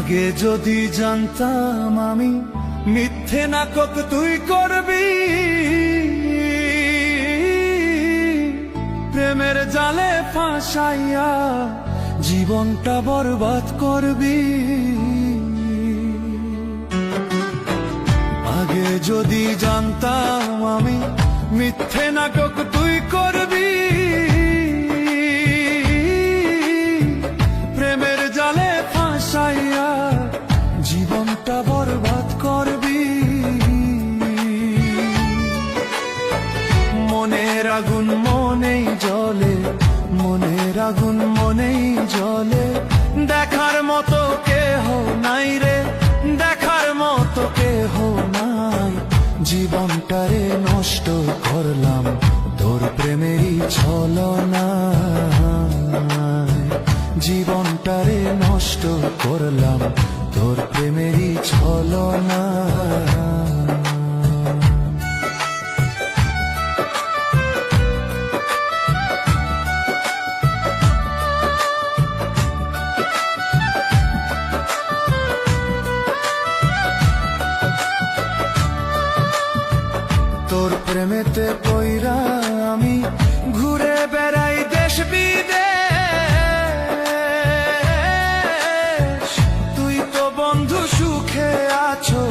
আগে যদি জানতাম আমি মিথ্যে নাটক তুই করবি, প্রেমের জালে ফাঁসাইয়া জীবনটা বরবাদ করবি। আগে যদি জানতাম আমি মিথ্যে নাটক তুই করবি, প্রেমের জালে ফাঁসাইয়া জীবনটা বরবাদ করবি। মনের আগুন মনেই জ্বলে, মনের আগুন মনেই জ্বলে, দেখার মতো কেহ নাই রে, দেখার মতো কেহ নাই। জীবনটারে নষ্ট করলাম তোর প্রেমেরই ছলনায়, জীবনটারে নষ্ট করলাম তোর প্রেমেরই ছলনায়। তোর প্রেমেতে পইরা আমি ঘুরে বেড়াই দেশ বিদেশ, তুই তো বন্ধু সুখে আছো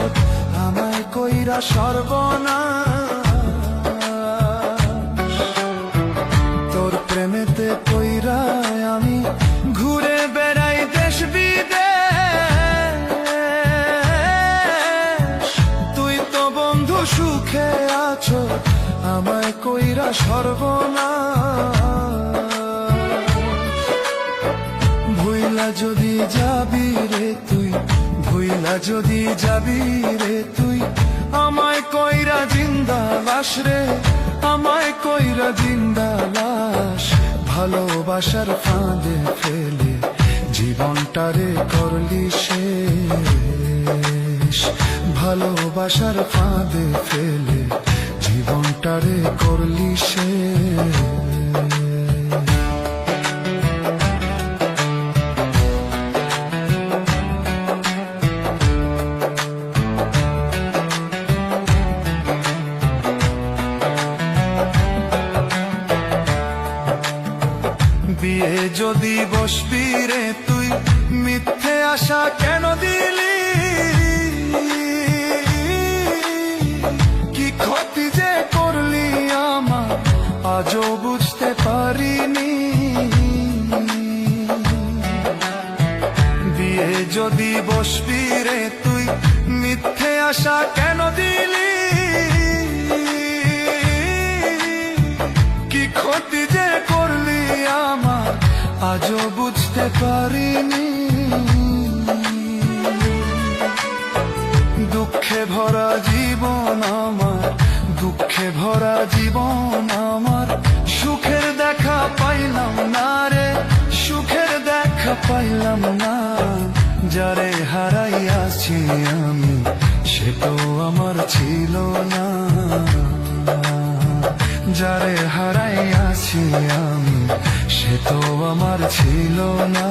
আমায় কইরা সর্বনাশ। তোর প্রেমেতে পইরা আমি ঘুরে বেড়াই দেশ বিদেশ, তুই তো বন্ধু সুখে আছো আমায় কইরা সর্বনাশ। ভুইলা যদি যাবি রে তুই, ভুইলা যদি যাবি রে তুই, আমায় কইরা জিন্দা লাশ রে, আমায় কইরা জিন্দা লাশ। ভালোবাসার ফাঁদে ফেলে জীবনটারে করলি শেষ, ভালোবাসার ফাঁদে ফেলে জীবনটারে করলি শেষ। বিয়ে যদি বসবি রে তুই, মিথ্যে আশা কেন দিলি, কি ক্ষতি যে করলি আমার আজও বুঝতে পারিনি। বিয়ে যদি বসবি রে তুই, মিথ্যে আশা কেন দিলি, কি ক্ষতি যে করলি আমার আজও বুঝতে পারিনি। দুঃখে ভরা জীবন আমার, দুঃখে ভরা জীবন আমার, সুখের দেখা পাইলাম না রে, সুখের দেখা পাইলাম না। যারে হারাইয়াছি আমি সে তো আমার ছিল না, যারে হারাইয়াছি আমি সে তো আমার ছিল না।